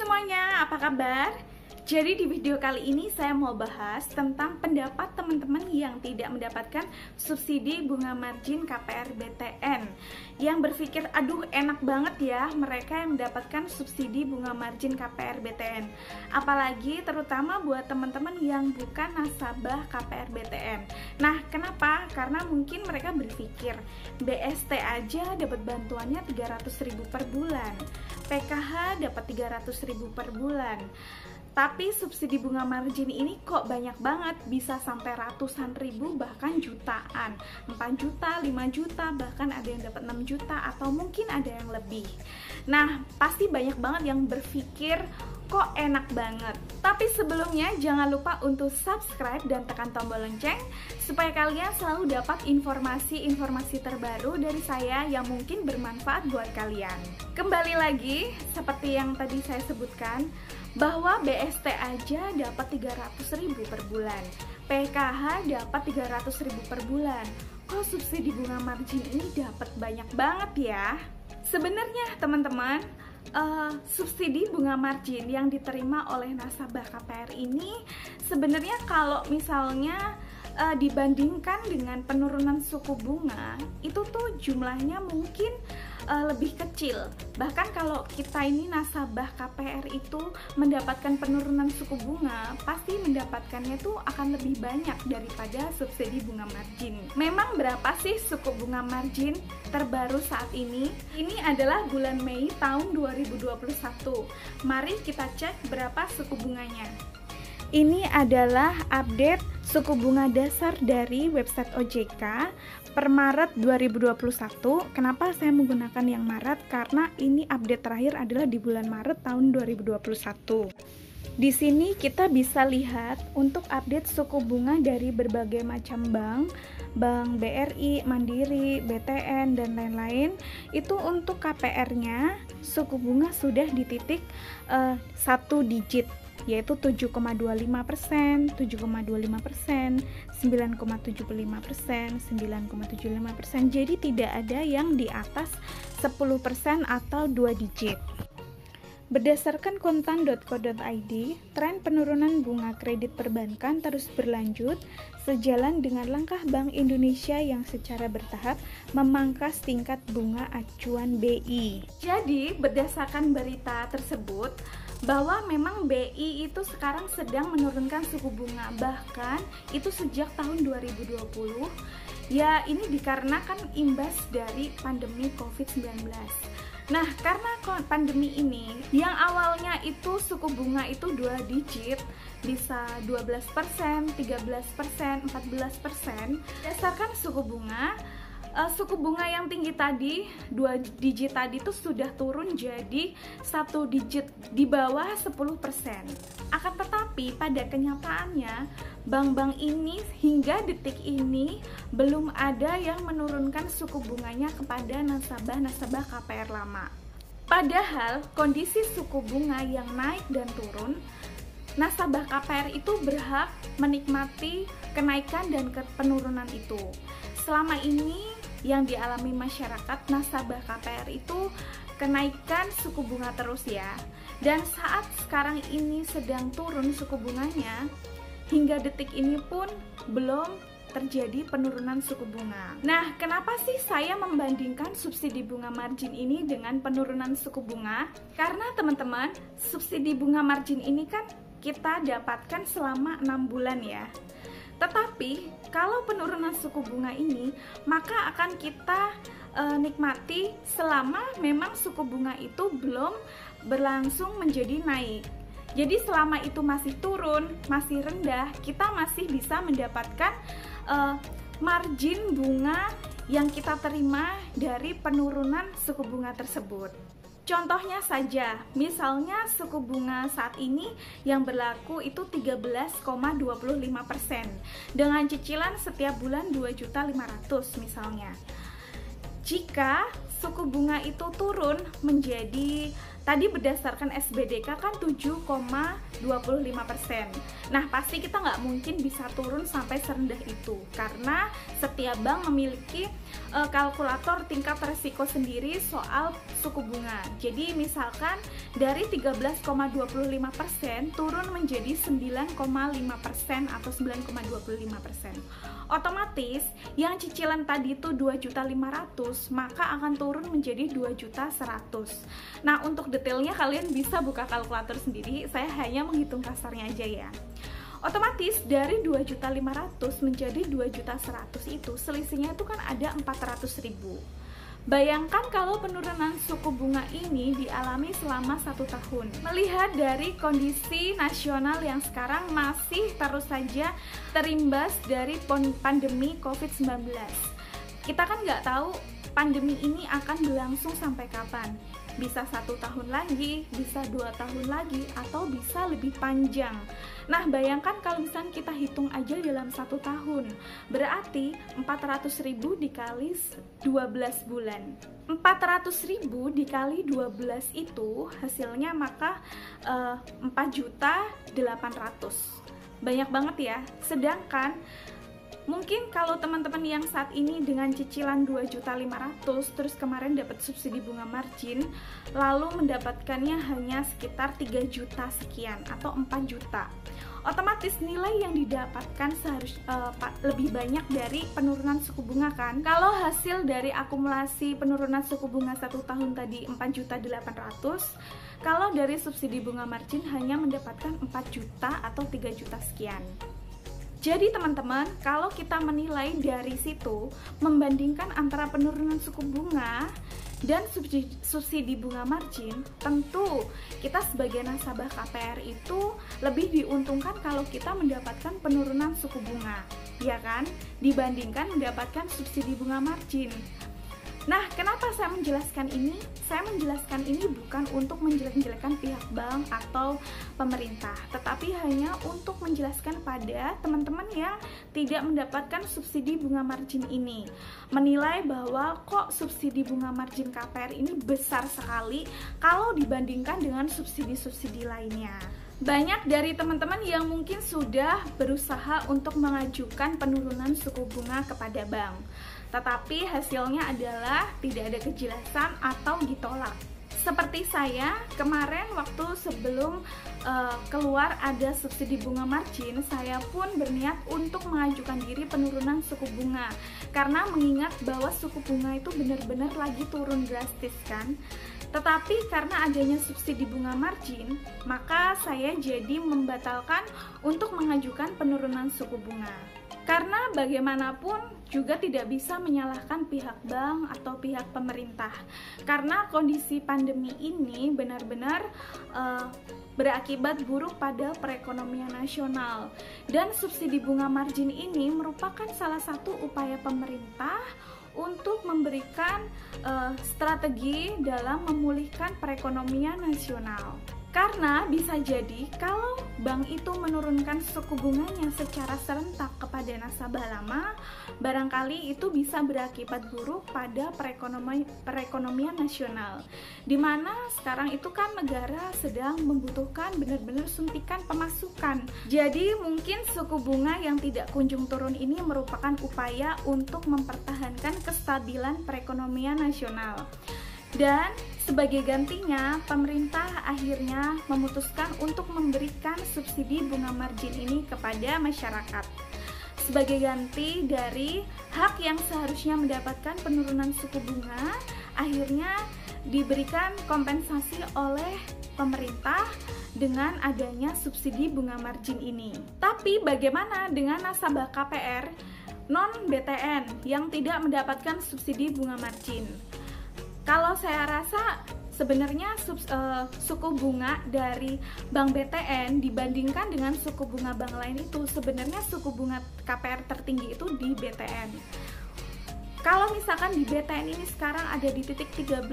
semuanya, apa kabar? Jadi di video kali ini saya mau bahas tentang pendapat teman-teman yang tidak mendapatkan subsidi bunga margin KPR BTN, yang berpikir, aduh enak banget ya mereka yang mendapatkan subsidi bunga margin KPR BTN. Apalagi terutama buat teman-teman yang bukan nasabah KPR BTN. Nah, kenapa? Karena mungkin mereka berpikir BST aja dapat bantuannya 300.000 per bulan, PKH dapat 300.000 per bulan. Tapi subsidi bunga margin ini kok banyak banget, bisa sampai ratusan ribu bahkan jutaan, 4 juta, 5 juta, bahkan ada yang dapat 6 juta atau mungkin ada yang lebih. Nah, pasti banyak banget yang berpikir kok enak banget. Tapi sebelumnya jangan lupa untuk subscribe dan tekan tombol lonceng supaya kalian selalu dapat informasi-informasi terbaru dari saya yang mungkin bermanfaat buat kalian. Kembali lagi, seperti yang tadi saya sebutkan, bahwa BST aja dapat 300.000 per bulan, PKH dapat 300.000 per bulan. Kok subsidi bunga margin ini dapat banyak banget ya? Sebenarnya teman-teman, subsidi bunga margin yang diterima oleh nasabah KPR ini sebenarnya kalau misalnya dibandingkan dengan penurunan suku bunga, itu tuh jumlahnya mungkin lebih kecil. Bahkan kalau kita ini nasabah KPR itu mendapatkan penurunan suku bunga, pasti mendapatkannya tuh akan lebih banyak daripada subsidi bunga margin. Memang berapa sih suku bunga margin terbaru saat ini? Ini adalah bulan Mei tahun 2021. Mari kita cek berapa suku bunganya. Ini adalah update suku bunga dasar dari website OJK per Maret 2021. Kenapa saya menggunakan yang Maret? Karena ini update terakhir adalah di bulan Maret tahun 2021. Di sini kita bisa lihat untuk update suku bunga dari berbagai macam bank BRI, Mandiri, BTN, dan lain-lain. Itu untuk KPR-nya suku bunga sudah di titik 1 digit, yaitu 7,25%, 7,25%, 9,75%, 9,75%. Jadi tidak ada yang di atas 10% atau 2 digit. Berdasarkan kontan.co.id, tren penurunan bunga kredit perbankan terus berlanjut sejalan dengan langkah Bank Indonesia yang secara bertahap memangkas tingkat bunga acuan BI. Jadi, berdasarkan berita tersebut, bahwa memang BI itu sekarang sedang menurunkan suku bunga, bahkan itu sejak tahun 2020. Ya, ini dikarenakan imbas dari pandemi COVID-19. Nah, karena pandemi ini yang awalnya itu suku bunga itu 2 digit, bisa 12%, 13%, 14%, berdasarkan suku bunga yang tinggi tadi, 2 digit tadi itu sudah turun jadi 1 digit di bawah 10%. Akan tetapi pada kenyataannya bank-bank ini hingga detik ini belum ada yang menurunkan suku bunganya kepada nasabah-nasabah KPR lama. Padahal kondisi suku bunga yang naik dan turun, nasabah KPR itu berhak menikmati kenaikan dan penurunan itu. Selama ini yang dialami masyarakat nasabah KPR itu kenaikan suku bunga terus ya. Dan saat sekarang ini sedang turun suku bunganya, hingga detik ini pun belum terjadi penurunan suku bunga. Nah, kenapa sih saya membandingkan subsidi bunga margin ini dengan penurunan suku bunga? Karena teman-teman, subsidi bunga margin ini kan kita dapatkan selama 6 bulan ya. Tetapi kalau penurunan suku bunga ini, maka akan kita nikmati selama memang suku bunga itu belum berlangsung menjadi naik. Jadi selama itu masih turun, masih rendah, kita masih bisa mendapatkan margin bunga yang kita terima dari penurunan suku bunga tersebut. Contohnya saja, misalnya suku bunga saat ini yang berlaku itu 13,25% dengan cicilan setiap bulan 2.500.000 misalnya. Jika suku bunga itu turun menjadi Tadi berdasarkan SBDK kan 7,25%. Nah, pasti kita nggak mungkin bisa turun sampai serendah itu, karena setiap bank memiliki kalkulator tingkat resiko sendiri soal suku bunga. Jadi misalkan dari 13,25% turun menjadi 9,5% atau 9,25%. Otomatis yang cicilan tadi itu 2.500.000, maka akan turun menjadi 2.100.000. Nah, untuk detailnya kalian bisa buka kalkulator sendiri, saya hanya menghitung kasarnya aja ya. Otomatis dari 2.500.000 menjadi 2.100.000 itu selisihnya itu kan ada 400.000. Bayangkan kalau penurunan suku bunga ini dialami selama 1 tahun. Melihat dari kondisi nasional yang sekarang masih terus saja terimbas dari pandemi COVID-19. Kita kan nggak tahu pandemi ini akan berlangsung sampai kapan. Bisa 1 tahun lagi, bisa 2 tahun lagi, atau bisa lebih panjang. Nah, bayangkan kalau misalnya kita hitung aja dalam 1 tahun, berarti 400.000 dikali 12 bulan. 400.000 dikali 12 itu hasilnya maka 4.800.000. Banyak banget ya. Sedangkan mungkin kalau teman-teman yang saat ini dengan cicilan 2.500.000 terus kemarin dapat subsidi bunga margin, lalu mendapatkannya hanya sekitar 3 juta sekian atau 4 juta. Otomatis nilai yang didapatkan lebih banyak dari penurunan suku bunga kan. Kalau hasil dari akumulasi penurunan suku bunga 1 tahun tadi 4.800.000, kalau dari subsidi bunga margin hanya mendapatkan 4 juta atau 3 juta sekian. Jadi teman-teman, kalau kita menilai dari situ, membandingkan antara penurunan suku bunga dan subsidi bunga margin, tentu kita sebagai nasabah KPR itu lebih diuntungkan kalau kita mendapatkan penurunan suku bunga, ya kan? Dibandingkan mendapatkan subsidi bunga margin. Nah, kenapa saya menjelaskan ini? Saya menjelaskan ini bukan untuk menjelek-jelekan pihak bank atau pemerintah, tetapi hanya untuk menjelaskan pada teman-teman yang tidak mendapatkan subsidi bunga margin ini. Menilai bahwa kok subsidi bunga margin KPR ini besar sekali kalau dibandingkan dengan subsidi-subsidi lainnya. Banyak dari teman-teman yang mungkin sudah berusaha untuk mengajukan penurunan suku bunga kepada bank, tetapi hasilnya adalah tidak ada kejelasan atau ditolak. Seperti saya kemarin waktu sebelum keluar ada subsidi bunga margin, saya pun berniat untuk mengajukan diri penurunan suku bunga karena mengingat bahwa suku bunga itu benar-benar lagi turun drastis kan. Tetapi karena adanya subsidi bunga margin, maka saya jadi membatalkan untuk mengajukan penurunan suku bunga. Karena bagaimanapun juga tidak bisa menyalahkan pihak bank atau pihak pemerintah. Karena kondisi pandemi ini benar-benar berakibat buruk pada perekonomian nasional. Dan subsidi bunga margin ini merupakan salah satu upaya pemerintah untuk memberikan strategi dalam memulihkan perekonomian nasional. Karena bisa jadi kalau bank itu menurunkan suku bunganya secara serentak kepada nasabah lama, barangkali itu bisa berakibat buruk pada perekonomian nasional. Dimana sekarang itu kan negara sedang membutuhkan benar-benar suntikan pemasukan. Jadi mungkin suku bunga yang tidak kunjung turun ini merupakan upaya untuk mempertahankan kestabilan perekonomian nasional. Dan sebagai gantinya, pemerintah akhirnya memutuskan untuk memberikan subsidi bunga margin ini kepada masyarakat. Sebagai ganti dari hak yang seharusnya mendapatkan penurunan suku bunga, akhirnya diberikan kompensasi oleh pemerintah dengan adanya subsidi bunga margin ini. Tapi bagaimana dengan nasabah KPR non-BTN yang tidak mendapatkan subsidi bunga margin? Kalau saya rasa sebenarnya suku bunga dari Bank BTN dibandingkan dengan suku bunga bank lain itu sebenarnya suku bunga KPR tertinggi itu di BTN. Kalau misalkan di BTN ini sekarang ada di titik 13,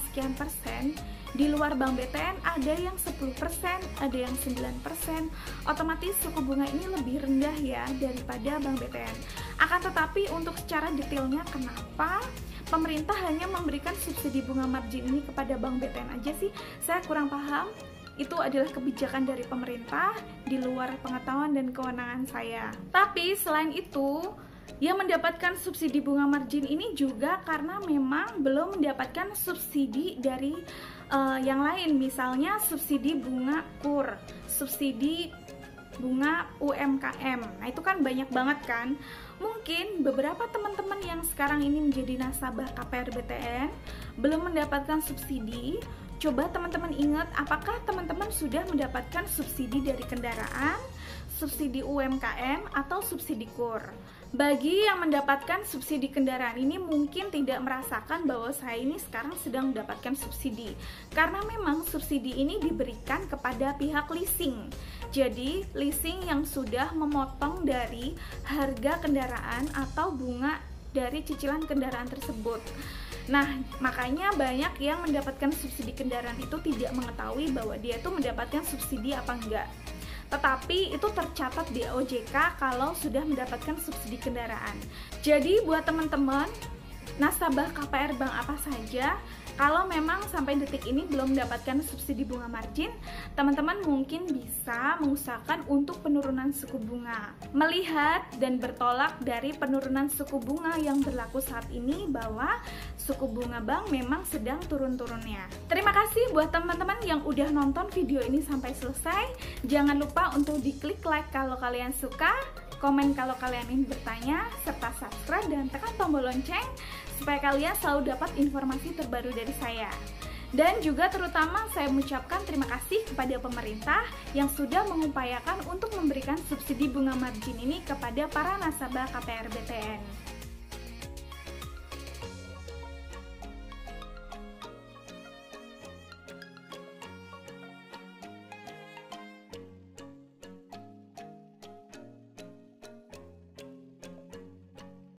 sekian persen, di luar Bank BTN ada yang 10%, ada yang 9%, otomatis suku bunga ini lebih rendah ya daripada Bank BTN. Akan tetapi untuk secara detailnya kenapa pemerintah hanya memberikan subsidi bunga margin ini kepada Bank BTN aja sih? Saya kurang paham. Itu adalah kebijakan dari pemerintah di luar pengetahuan dan kewenangan saya. Tapi selain itu, yang mendapatkan subsidi bunga margin ini juga karena memang belum mendapatkan subsidi dari yang lain, misalnya subsidi bunga KUR, subsidi bunga UMKM. Nah, itu kan banyak banget kan. Mungkin beberapa teman-teman yang sekarang ini menjadi nasabah KPR BTN belum mendapatkan subsidi. Coba teman-teman ingat, apakah teman-teman sudah mendapatkan subsidi dari kendaraan, subsidi UMKM, atau subsidi KUR? Bagi yang mendapatkan subsidi kendaraan ini mungkin tidak merasakan bahwa saya ini sekarang sedang mendapatkan subsidi, karena memang subsidi ini diberikan kepada pihak leasing. Jadi leasing yang sudah memotong dari harga kendaraan atau bunga dari cicilan kendaraan tersebut. Nah, makanya banyak yang mendapatkan subsidi kendaraan itu tidak mengetahui bahwa dia itu mendapatkan subsidi apa enggak. Tetapi itu tercatat di OJK kalau sudah mendapatkan subsidi kendaraan. Jadi buat teman-teman nasabah KPR bank apa saja, kalau memang sampai detik ini belum mendapatkan subsidi bunga margin, teman-teman mungkin bisa mengusahakan untuk penurunan suku bunga. Melihat dan bertolak dari penurunan suku bunga yang berlaku saat ini bahwa suku bunga bank memang sedang turun-turunnya. Terima kasih buat teman-teman yang udah nonton video ini sampai selesai. Jangan lupa untuk diklik like kalau kalian suka, komen kalau kalian ingin bertanya, serta subscribe dan tekan tombol lonceng supaya kalian selalu dapat informasi terbaru dari saya. Dan juga terutama saya mengucapkan terima kasih kepada pemerintah yang sudah mengupayakan untuk memberikan subsidi bunga margin ini kepada para nasabah KPR BTN.